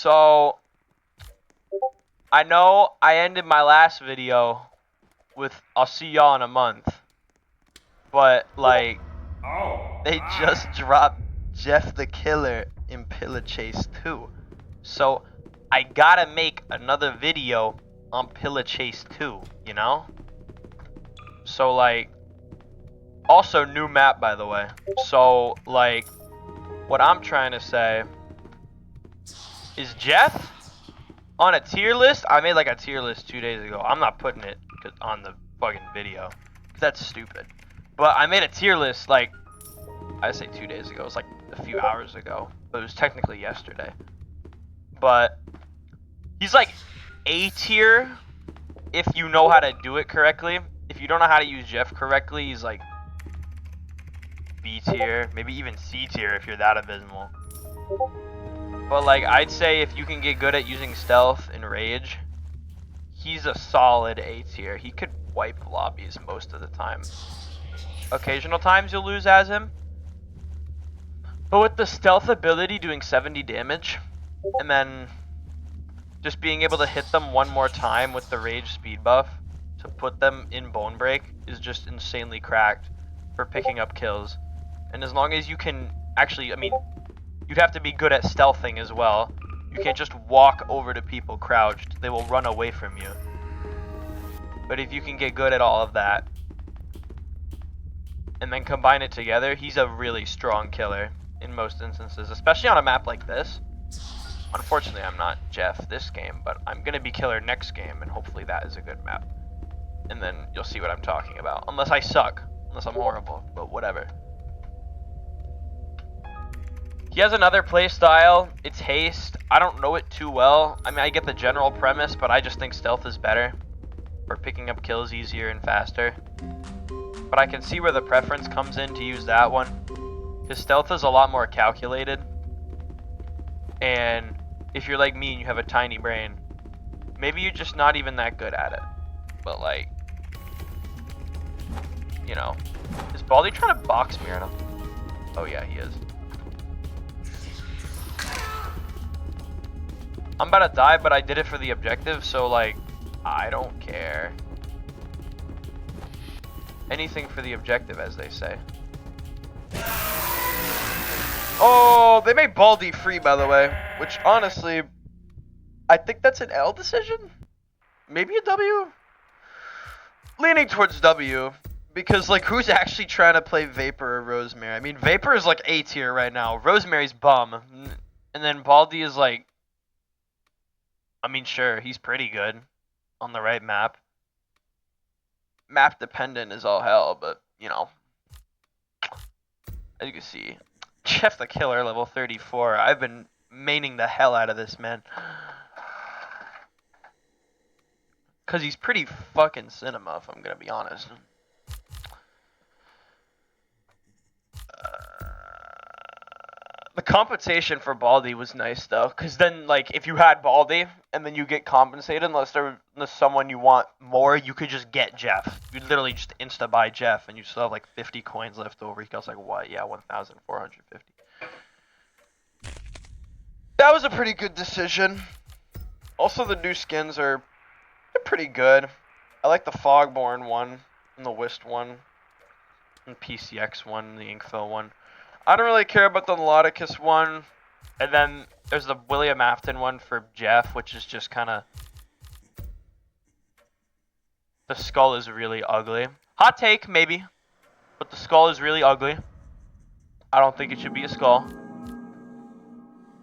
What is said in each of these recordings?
So, I know I ended my last video with I'll see y'all in a month. But, like, they just dropped Jeff the Killer in Pillar Chase 2. So, I gotta make another video on Pillar Chase 2, you know? So, like, also new map, by the way. So, like, what I'm trying to say is Jeff on a tier list. I made like a tier list 2 days ago. I'm not putting it on the fucking video, 'cause that's stupid. But I made a tier list like, I say 2 days ago. It was like a few hours ago, but it was technically yesterday. But he's like A tier if you know how to do it correctly. If you don't know how to use Jeff correctly, he's like B tier, maybe even C tier if you're that abysmal. But like, I'd say if you can get good at using stealth and rage, he's a solid A tier. He could wipe lobbies most of the time. Occasional times you'll lose as him. But with the stealth ability doing 70 damage, and then just being able to hit them one more time with the rage speed buff to put them in bone break is just insanely cracked for picking up kills. And as long as you can actually, I mean, you'd have to be good at stealthing as well. You can't just walk over to people crouched. They will run away from you. But if you can get good at all of that, and then combine it together, he's a really strong killer in most instances, especially on a map like this. Unfortunately, I'm not Jeff this game, but I'm going to be killer next game, and hopefully that is a good map. And then you'll see what I'm talking about. Unless I suck. Unless I'm horrible, but whatever. He has another playstyle. It's haste. I don't know it too well. I mean, I get the general premise, but I just think stealth is better. For picking up kills easier and faster. But I can see where the preference comes in to use that one. Because stealth is a lot more calculated. And if you're like me and you have a tiny brain, maybe you're just not even that good at it. But like, you know. Is Baldy trying to box me right now? Oh yeah, he is. I'm about to die, but I did it for the objective, so like, I don't care. Anything for the objective, as they say. Oh, they made Baldy free, by the way. Which, honestly, I think that's an L decision? Maybe a W? Leaning towards W. Because, like, who's actually trying to play Vapor or Rosemary? I mean, Vapor is, like, A tier right now. Rosemary's bum. And then Baldy is, like... I mean, sure, he's pretty good on the right map. Map dependent is all hell, but, you know. As you can see, Jeff the Killer, level 34. I've been maining the hell out of this, man. Because he's pretty fucking cinema, if I'm going to be honest. The compensation for Baldy was nice, though. Because then, like, if you had Baldy, and then you get compensated, unless someone you want more, you could just get Jeff. You'd literally just insta-buy Jeff, and you still have, like, 50 coins left over. He costs, like, what? Yeah, 1,450. That was a pretty good decision. Also, the new skins are pretty good. I like the Fogborn one, and the Whist one, and PCX one, and the Inkfill one. I don't really care about the Melodicus one. And then there's the William Afton one for Jeff, which is just kind of... The skull is really ugly. Hot take, maybe. But the skull is really ugly. I don't think it should be a skull.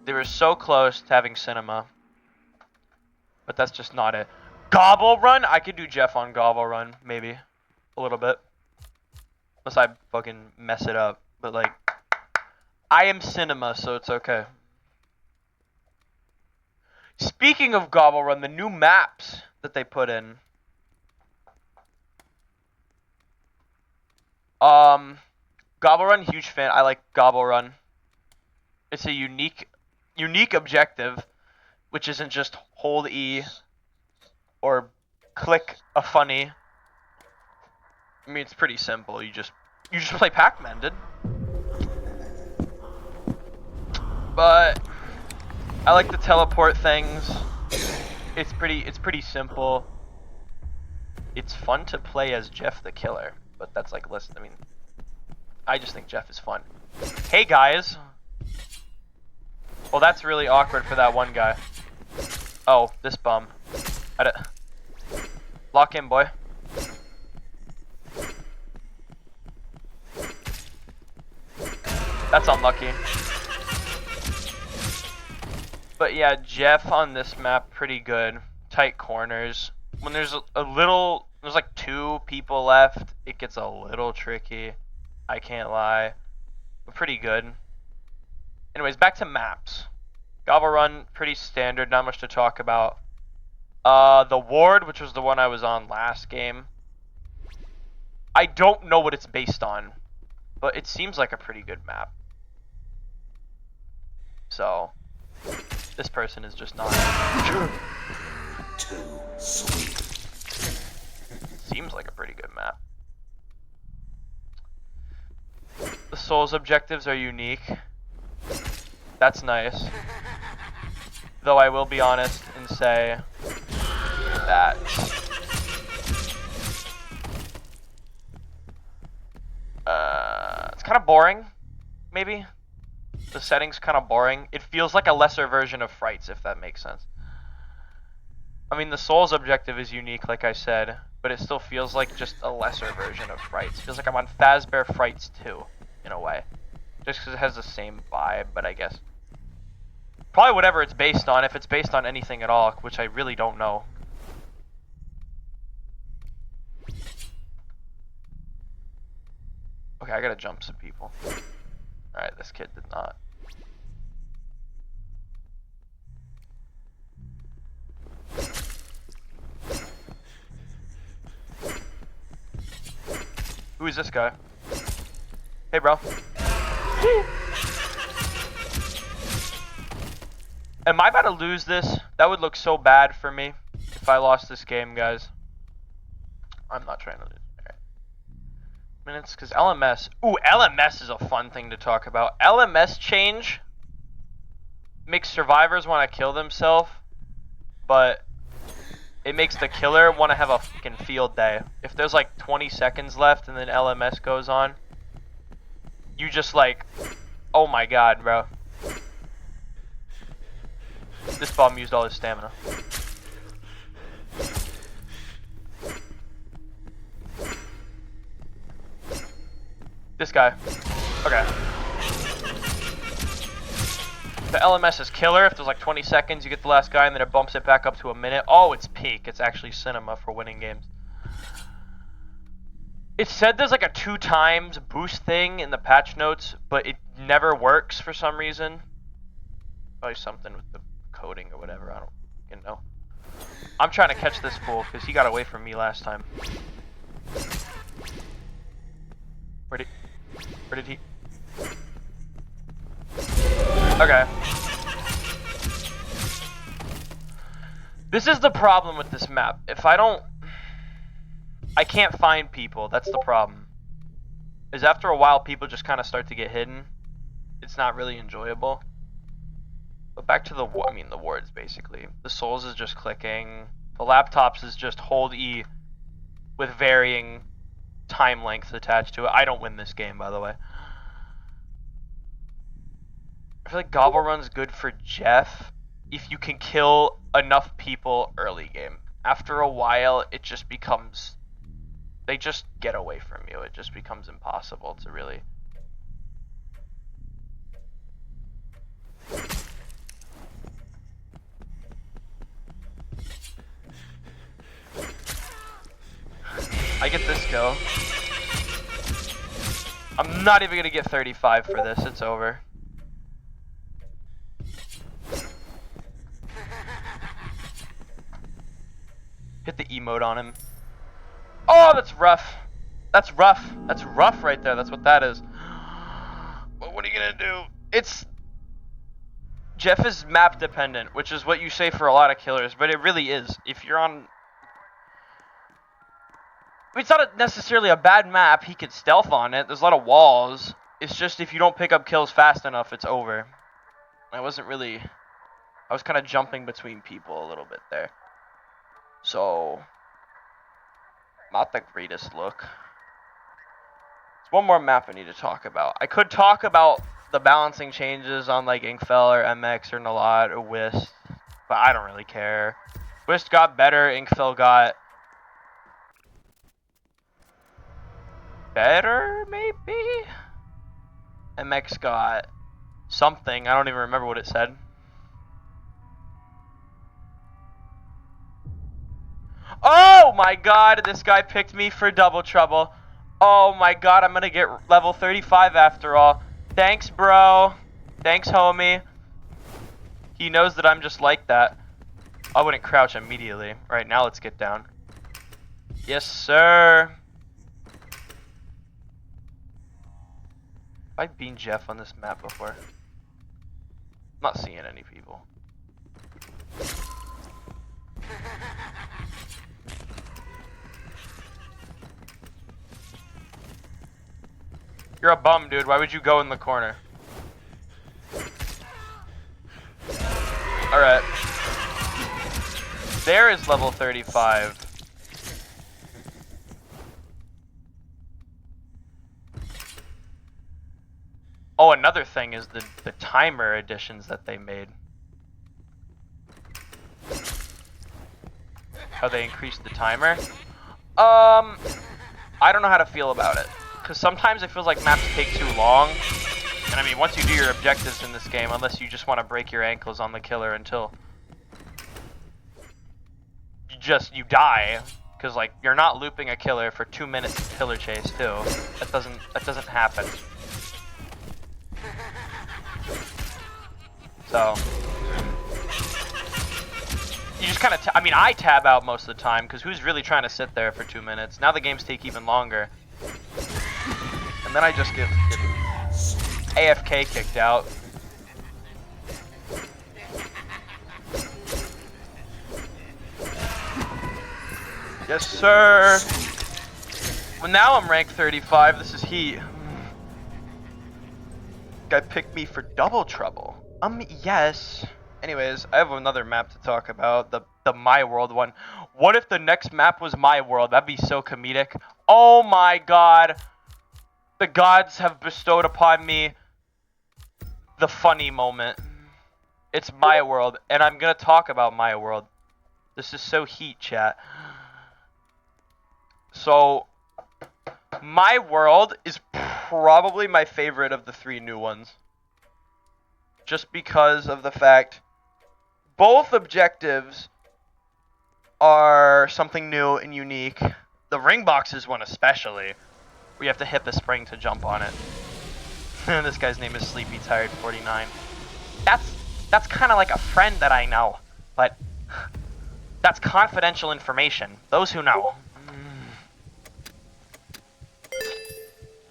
They were so close to having cinema. But that's just not it. Gobble Run? I could do Jeff on Gobble Run, maybe. A little bit. Unless I fucking mess it up. But like... I am cinema, so it's okay. Speaking of Gobble Run, the new maps that they put in. Gobble Run, huge fan. I like Gobble Run. It's a unique objective, which isn't just hold E or click a funny. I mean, it's pretty simple. You just play Pac-Man, dude. But I like the teleport things. It's pretty simple. It's fun to play as Jeff the Killer, but that's like, listen, I mean, I just think Jeff is fun. Hey guys. Well, that's really awkward for that one guy. Oh, this bum. Lock in, boy. That's unlucky. But yeah, Jeff on this map, pretty good. Tight corners. When there's there's like 2 people left, it gets a little tricky. I can't lie. But pretty good. Anyways, back to maps. Gobble Run, pretty standard, not much to talk about. The Ward, which was the one I was on last game. I don't know what it's based on, but it seems like a pretty good map. So, this person is just not too sweet. Seems like a pretty good map. The Souls objectives are unique. That's nice. Though I will be honest and say that it's kind of boring, maybe. The setting's kind of boring. It feels like a lesser version of Frights, if that makes sense. I mean, the Souls objective is unique, like I said, but it still feels like just a lesser version of Frights. It feels like I'm on Fazbear Frights 2, in a way. Just because it has the same vibe, but I guess. Probably whatever it's based on, if it's based on anything at all, which I really don't know. Okay, I gotta jump some people. Alright, this kid did not. Who is this guy? Hey, bro. Am I about to lose this? That would look so bad for me if I lost this game, guys. I'm not trying to lose. Alright. Minutes, because LMS. Ooh, LMS is a fun thing to talk about. LMS change makes survivors want to kill themselves, but it makes the killer want to have a fucking field day. If there's like 20 seconds left and then LMS goes on, you just like, oh my god, bro. This bum used all his stamina. This guy. Okay. The LMS is killer. If there's like 20 seconds, you get the last guy, and then it bumps it back up to a minute. Oh, it's peak. It's actually cinema for winning games. It said there's like a 2 times boost thing in the patch notes, but it never works for some reason. Probably something with the coding or whatever. I don't fucking know. I'm trying to catch this fool because he got away from me last time. Where did he? Okay. This is the problem with this map. If I can't find people. That's the problem. Is after a while people just kind of start to get hidden. It's not really enjoyable. But back to the wards basically. The Souls is just clicking. The laptops is just hold E with varying time lengths attached to it. I don't win this game, by the way. I feel like Gobble Run's good for Jeff if you can kill enough people early game. After a while, it just becomes... They just get away from you. It just becomes impossible to really... I get this kill. I'm not even gonna get 35 for this. It's over. Hit the emote on him. Oh, that's rough. That's rough. That's rough right there. That's what that is. But what are you gonna do? It's... Jeff is map dependent, which is what you say for a lot of killers, but it really is. If you're on... I mean, it's not necessarily a bad map. He could stealth on it. There's a lot of walls. It's just if you don't pick up kills fast enough, it's over. I wasn't really I was kind of jumping between people a little bit there. So, not the greatest look. There's one more map I need to talk about. I could talk about the balancing changes on like Inkfell or MX or Nalot or Whist, but I don't really care. Whist got better, Inkfell got better, maybe? MX got something. I don't even remember what it said. Oh my god, this guy picked me for double trouble. Oh my god, I'm gonna get level 35 after all. Thanks, bro. Thanks, homie. He knows that I'm just like that. I wouldn't crouch immediately. Right, now let's get down. Yes, sir. I've been Jeff on this map before. Not seeing any people. You're a bum, dude. Why would you go in the corner? Alright. There is level 35. Oh, another thing is the timer additions that they made. How they increased the timer. I don't know how to feel about it. Because sometimes it feels like maps take too long. And I mean, once you do your objectives in this game, unless you just want to break your ankles on the killer until you die. Because like, you're not looping a killer for 2 minutes of killer chase too. That doesn't happen. So you just kind of, I mean, I tab out most of the time, because who's really trying to sit there for 2 minutes? Now the games take even longer. And then I just get AFK kicked out. Yes, sir. Well, now I'm rank 35. This is heat. Guy picked me for double trouble. Yes. Anyways, I have another map to talk about, the My World one. What if the next map was My World? That'd be so comedic. Oh my god. The gods have bestowed upon me the funny moment. It's My World, and I'm gonna talk about My World. This is so heat, chat. So, My World is probably my favorite of the 3 new ones. Just because of the fact both objectives are something new and unique. The ring boxes one especially, where you have to hit the spring to jump on it. This guy's name is Sleepy Tired 49. That's kind of like a friend that I know, but that's confidential information. Those who know.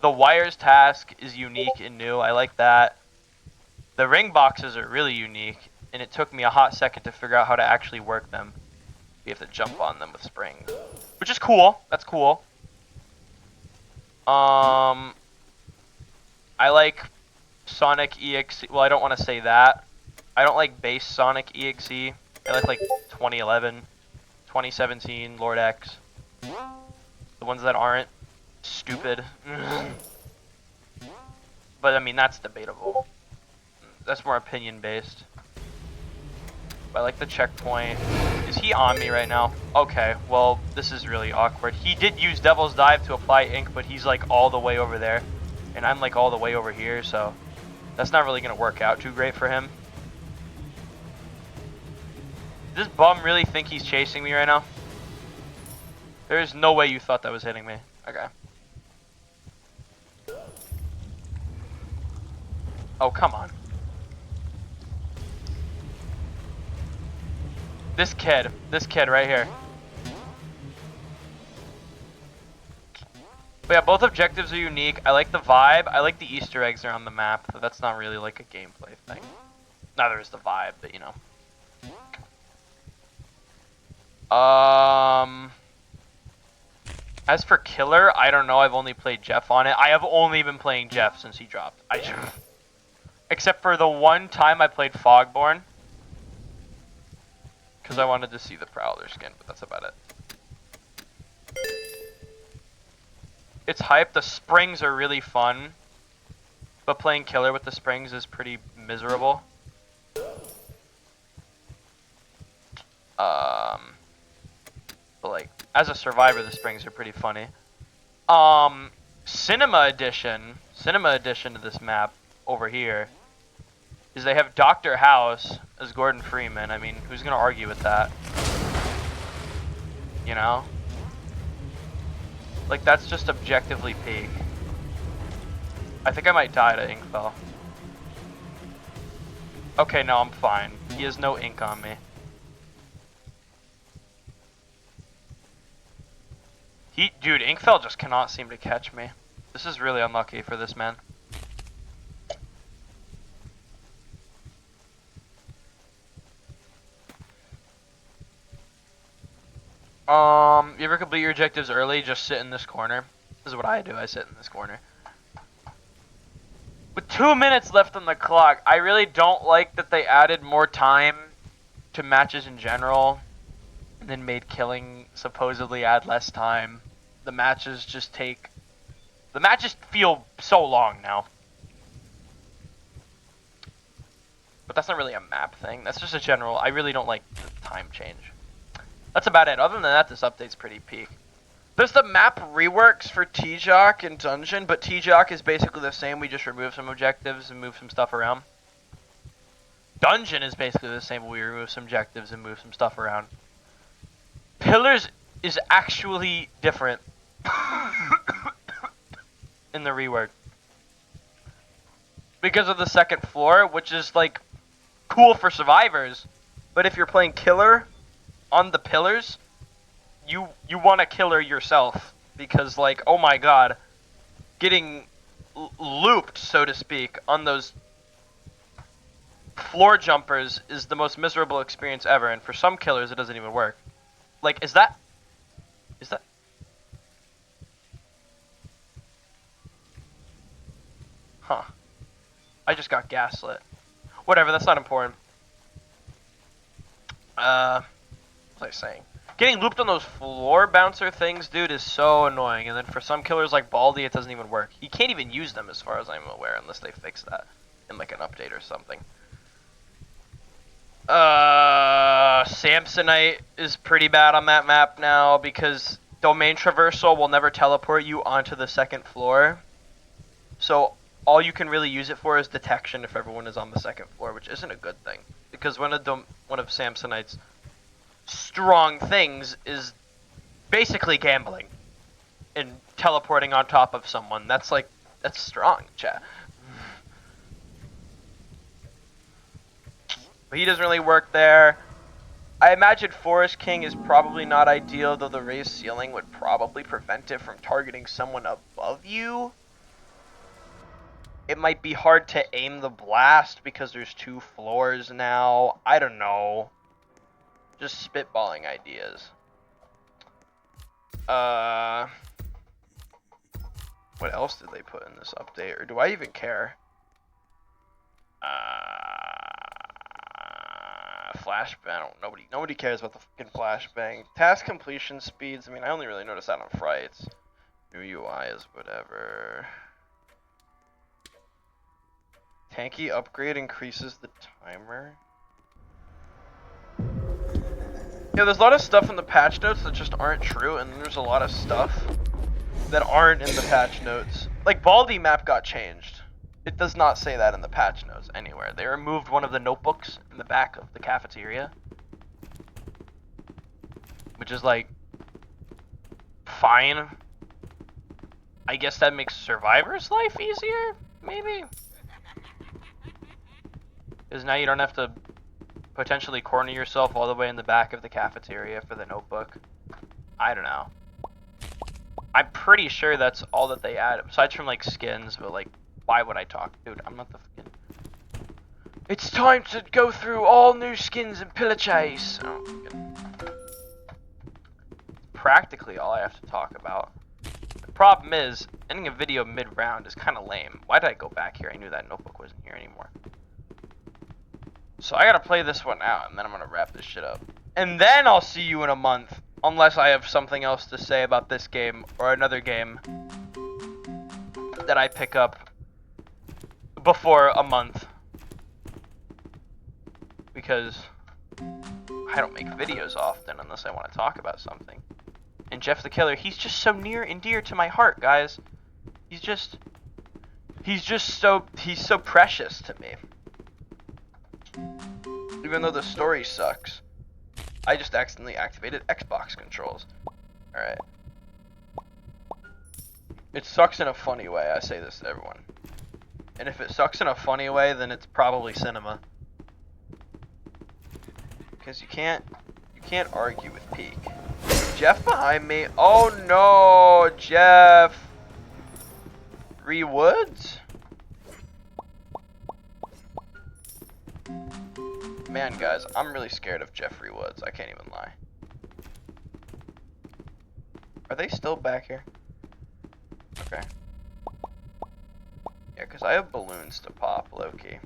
The wires task is unique and new. I like that. The ring boxes are really unique, and it took me a hot second to figure out how to actually work them. You have to jump on them with springs, which is cool. That's cool. I like Sonic EXE. Well, I don't want to say that. I don't like base Sonic EXE. I like 2011, 2017, Lord X. The ones that aren't stupid. But I mean, that's debatable. That's more opinion based. But I like the checkpoint. Is he on me right now? Okay, well, this is really awkward. He did use Devil's Dive to apply ink, but he's like all the way over there. And I'm like all the way over here, so that's not really gonna work out too great for him. Does this bum really think he's chasing me right now? There's no way you thought that was hitting me. Okay. Oh, come on. This kid right here. But yeah, both objectives are unique. I like the vibe. I like the Easter eggs are on the map, but that's not really like a gameplay thing. Neither is the vibe, but you know. As for Killer, I don't know. I've only played Jeff on it. I have only been playing Jeff since he dropped. Except for the one time I played Fogborn. Because I wanted to see the Prowler skin, but that's about it. It's hype. The springs are really fun. But playing killer with the springs is pretty miserable. But like, as a survivor, the springs are pretty funny. Cinema edition to this map over here is they have Dr. House as Gordon Freeman. I mean, who's gonna argue with that? You know? Like, that's just objectively peak. I think I might die to Inkfell. Okay, no, I'm fine. He has no ink on me. Dude, Inkfell just cannot seem to catch me. This is really unlucky for this man. You ever complete your objectives early? Just sit in this corner. This is what I do. I sit in this corner. With 2 minutes left on the clock, I really don't like that they added more time to matches in general, and then made killing supposedly add less time. The matches feel so long now. But that's not really a map thing. That's just a general, I really don't like the time change. That's about it. Other than that, this update's pretty peak. There's the map reworks for T-Jock and Dungeon, but T-Jock is basically the same. We just remove some objectives and move some stuff around. Dungeon is basically the same. We remove some objectives and move some stuff around. Pillars is actually different in the rework. Because of the second floor, which is like cool for survivors. But if you're playing killer on the pillars, you want to killer yourself, because like, oh my god, getting looped, so to speak, on those floor jumpers is the most miserable experience ever, and for some killers it doesn't even work. Like, is that huh? I just got gaslit. Whatever, that's not important. What was I saying? Getting looped on those floor bouncer things, dude, is so annoying. And then for some killers like Baldy, it doesn't even work. You can't even use them as far as I'm aware, unless they fix that in like an update or something. Samsonite is pretty bad on that map now, because domain traversal will never teleport you onto the second floor. So all you can really use it for is detection if everyone is on the second floor, which isn't a good thing, because one of Samsonite's strong things is basically gambling and teleporting on top of someone. That's strong, chat. But he doesn't really work there. I imagine Forest King is probably not ideal, though the raised ceiling would probably prevent it from targeting someone above you. It might be hard to aim the blast because there's 2 floors now. I don't know. Just spitballing ideas. What else did they put in this update? Or do I even care? Flashbang. Nobody cares about the fucking flashbang. Task completion speeds. I mean, I only really notice that on frights. New UI is whatever. Tanky upgrade increases the timer. Yeah, there's a lot of stuff in the patch notes that just aren't true, and then there's a lot of stuff that aren't in the patch notes. Like, Baldy map got changed. It does not say that in the patch notes anywhere. They removed one of the notebooks in the back of the cafeteria. Which is like, fine. I guess that makes Survivor's life easier, maybe? Because now you don't have to potentially corner yourself all the way in the back of the cafeteria for the notebook. I don't know. I'm pretty sure that's all that they add, besides from like skins, but like, why would I talk? Dude, I'm not the fucking... It's time to go through all new skins in Pillar Chase! Oh, practically all I have to talk about. The problem is, ending a video mid-round is kind of lame. Why did I go back here? I knew that notebook wasn't here anymore. So I gotta play this one out, and then I'm gonna wrap this shit up. And then I'll see you in a month. Unless I have something else to say about this game or another game that I pick up before a month. Because I don't make videos often unless I want to talk about something. And Jeff the Killer, he's just so near and dear to my heart, guys. He's so precious to me. Even though the story sucks. I just accidentally activated Xbox controls. Alright. It sucks in a funny way, I say this to everyone. And if it sucks in a funny way, then it's probably cinema. Because you can't argue with Peak. Jeff behind me? Oh no, Jeff. Woods? Man, guys, I'm really scared of Jeffrey Woods. I can't even lie. Are they still back here? Okay. Yeah, because I have balloons to pop, low-key.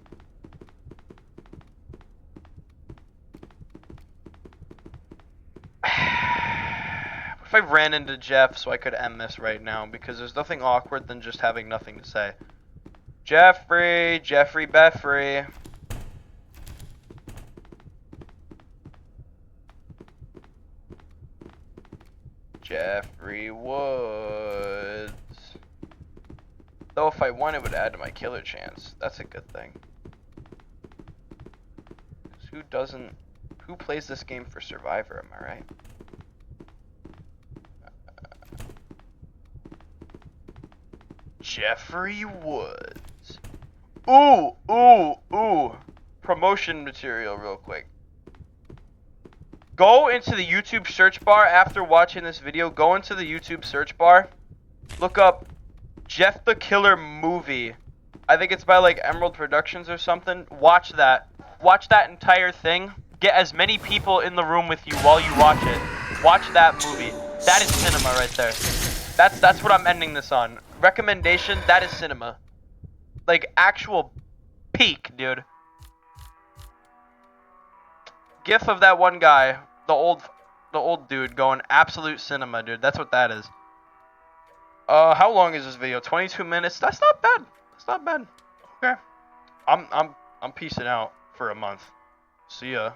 If I ran into Jeff so I could end this right now, because there's nothing awkward than just having nothing to say. Jeffrey Beffrey. Jeffrey Woods. Though if I won, it would add to my killer chance. That's a good thing. Who plays this game for Survivor, am I right? Jeffrey Woods. Ooh. Promotion material real quick. Go into the YouTube search bar after watching this video. Go into the YouTube search bar. Look up Jeff the Killer movie. I think it's by like Emerald Productions or something. Watch that. Watch that entire thing. Get as many people in the room with you while you watch it. Watch that movie. That is cinema right there. That's what I'm ending this on. Recommendation, that is cinema. Like actual peak, dude. GIF of that one guy, the old dude going absolute cinema, dude. That's what that is. How long is this video? 22 minutes. That's not bad. That's not bad. Okay. I'm peacing out for a month. See ya,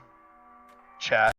chat.